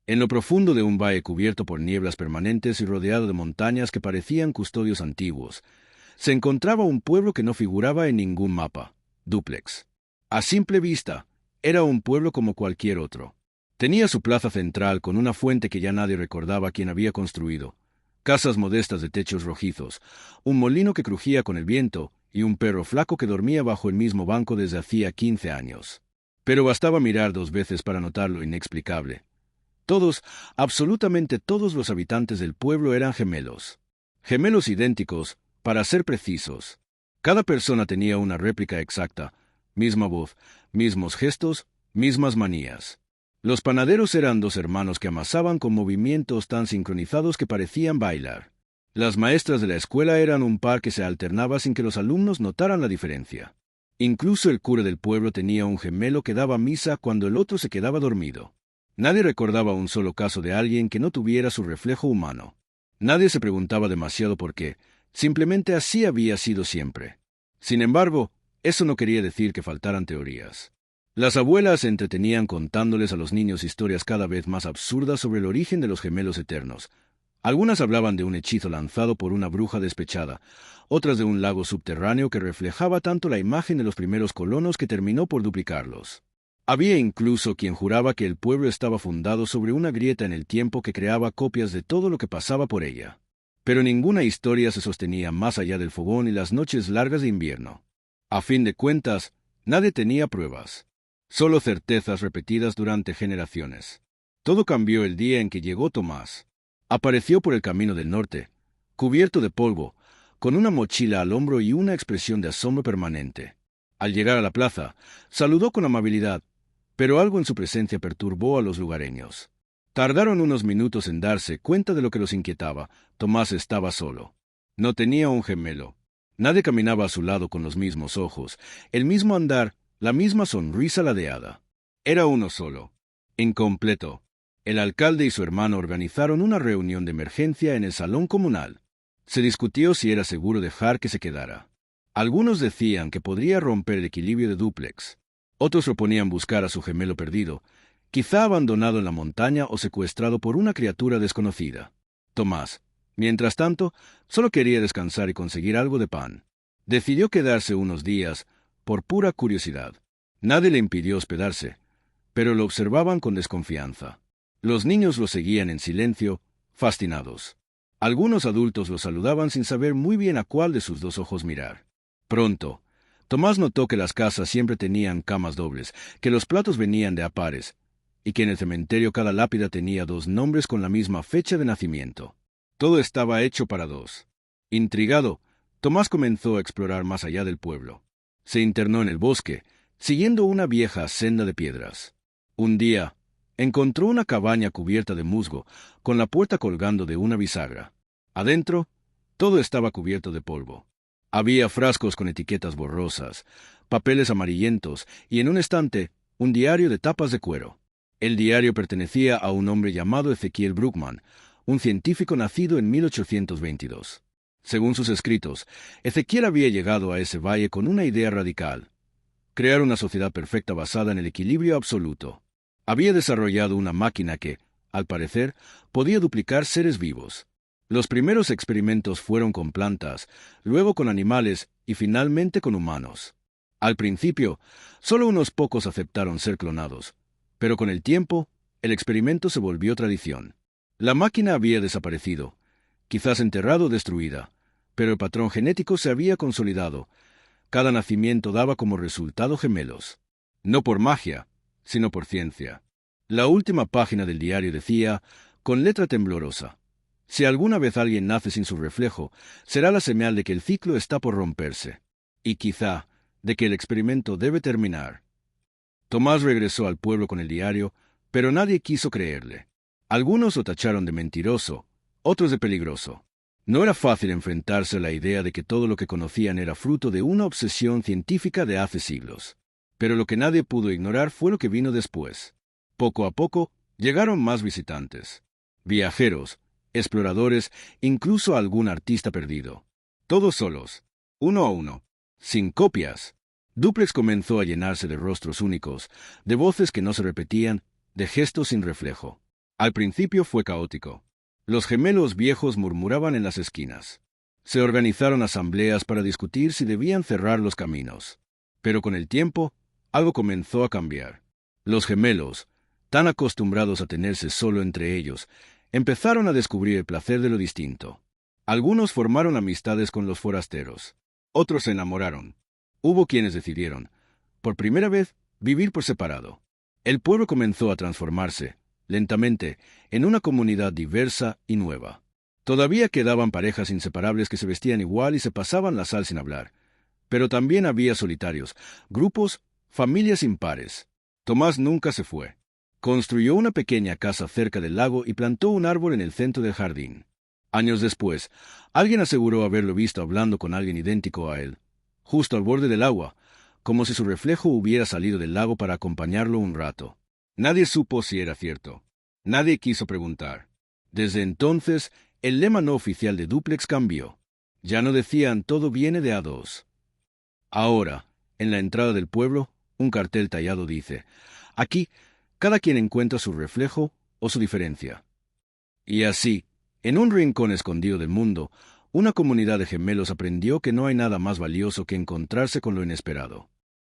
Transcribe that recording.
En lo profundo de un valle cubierto por nieblas permanentes y rodeado de montañas que parecían custodios antiguos, se encontraba un pueblo que no figuraba en ningún mapa, Dúplex. A simple vista, era un pueblo como cualquier otro. Tenía su plaza central con una fuente que ya nadie recordaba quién había construido, casas modestas de techos rojizos, un molino que crujía con el viento y un perro flaco que dormía bajo el mismo banco desde hacía 15 años. Pero bastaba mirar 2 veces para notar lo inexplicable. Todos, absolutamente todos los habitantes del pueblo eran gemelos. Gemelos idénticos, para ser precisos. Cada persona tenía una réplica exacta, misma voz, mismos gestos, mismas manías. Los panaderos eran 2 hermanos que amasaban con movimientos tan sincronizados que parecían bailar. Las maestras de la escuela eran un par que se alternaba sin que los alumnos notaran la diferencia. Incluso el cura del pueblo tenía un gemelo que daba misa cuando el otro se quedaba dormido. Nadie recordaba un solo caso de alguien que no tuviera su reflejo humano. Nadie se preguntaba demasiado por qué, simplemente así había sido siempre. Sin embargo, eso no quería decir que faltaran teorías. Las abuelas se entretenían contándoles a los niños historias cada vez más absurdas sobre el origen de los gemelos eternos. Algunas hablaban de un hechizo lanzado por una bruja despechada, otras de un lago subterráneo que reflejaba tanto la imagen de los primeros colonos que terminó por duplicarlos. Había incluso quien juraba que el pueblo estaba fundado sobre una grieta en el tiempo que creaba copias de todo lo que pasaba por ella. Pero ninguna historia se sostenía más allá del fogón y las noches largas de invierno. A fin de cuentas, nadie tenía pruebas, solo certezas repetidas durante generaciones. Todo cambió el día en que llegó Tomás. Apareció por el camino del norte, cubierto de polvo, con una mochila al hombro y una expresión de asombro permanente. Al llegar a la plaza, saludó con amabilidad, pero algo en su presencia perturbó a los lugareños. Tardaron unos minutos en darse cuenta de lo que los inquietaba. Tomás estaba solo. No tenía un gemelo. Nadie caminaba a su lado con los mismos ojos, el mismo andar, la misma sonrisa ladeada. Era uno solo, incompleto. El alcalde y su hermano organizaron una reunión de emergencia en el salón comunal. Se discutió si era seguro dejar que se quedara. Algunos decían que podría romper el equilibrio de Dúplex. Otros proponían buscar a su gemelo perdido, quizá abandonado en la montaña o secuestrado por una criatura desconocida. Tomás, mientras tanto, solo quería descansar y conseguir algo de pan. Decidió quedarse unos días, por pura curiosidad. Nadie le impidió hospedarse, pero lo observaban con desconfianza. Los niños lo seguían en silencio, fascinados. Algunos adultos lo saludaban sin saber muy bien a cuál de sus 2 ojos mirar. Pronto, Tomás notó que las casas siempre tenían camas dobles, que los platos venían de a pares, y que en el cementerio cada lápida tenía 2 nombres con la misma fecha de nacimiento. Todo estaba hecho para 2. Intrigado, Tomás comenzó a explorar más allá del pueblo. Se internó en el bosque, siguiendo una vieja senda de piedras. Un día, encontró una cabaña cubierta de musgo, con la puerta colgando de una bisagra. Adentro, todo estaba cubierto de polvo. Había frascos con etiquetas borrosas, papeles amarillentos y en un estante, un diario de tapas de cuero. El diario pertenecía a un hombre llamado Ezequiel Bruckmann, un científico nacido en 1822. Según sus escritos, Ezequiel había llegado a ese valle con una idea radical: crear una sociedad perfecta basada en el equilibrio absoluto. Había desarrollado una máquina que, al parecer, podía duplicar seres vivos. Los primeros experimentos fueron con plantas, luego con animales y finalmente con humanos. Al principio, solo unos pocos aceptaron ser clonados, pero con el tiempo, el experimento se volvió tradición. La máquina había desaparecido, quizás enterrado o destruida, pero el patrón genético se había consolidado. Cada nacimiento daba como resultado gemelos. No por magia, sino por ciencia. La última página del diario decía, con letra temblorosa: si alguna vez alguien nace sin su reflejo, será la señal de que el ciclo está por romperse, y quizá de que el experimento debe terminar. Tomás regresó al pueblo con el diario, pero nadie quiso creerle. Algunos lo tacharon de mentiroso, otros de peligroso. No era fácil enfrentarse a la idea de que todo lo que conocían era fruto de una obsesión científica de hace siglos. Pero lo que nadie pudo ignorar fue lo que vino después. Poco a poco, llegaron más visitantes. Viajeros, exploradores, incluso algún artista perdido. Todos solos, uno a uno, sin copias. Dúplex comenzó a llenarse de rostros únicos, de voces que no se repetían, de gestos sin reflejo. Al principio fue caótico. Los gemelos viejos murmuraban en las esquinas. Se organizaron asambleas para discutir si debían cerrar los caminos. Pero con el tiempo, algo comenzó a cambiar. Los gemelos, tan acostumbrados a tenerse solo entre ellos, empezaron a descubrir el placer de lo distinto. Algunos formaron amistades con los forasteros. Otros se enamoraron. Hubo quienes decidieron, por primera vez, vivir por separado. El pueblo comenzó a transformarse, lentamente, en una comunidad diversa y nueva. Todavía quedaban parejas inseparables que se vestían igual y se pasaban la sal sin hablar. Pero también había solitarios, grupos, familias impares. Tomás nunca se fue. Construyó una pequeña casa cerca del lago y plantó un árbol en el centro del jardín. Años después, alguien aseguró haberlo visto hablando con alguien idéntico a él, justo al borde del agua, como si su reflejo hubiera salido del lago para acompañarlo un rato. Nadie supo si era cierto. Nadie quiso preguntar. Desde entonces, el lema no oficial de Dúplex cambió. Ya no decían todo viene de A2. Ahora, en la entrada del pueblo, un cartel tallado dice, aquí, cada quien encuentra su reflejo o su diferencia. Y así, en un rincón escondido del mundo, una comunidad de gemelos aprendió que no hay nada más valioso que encontrarse con lo inesperado.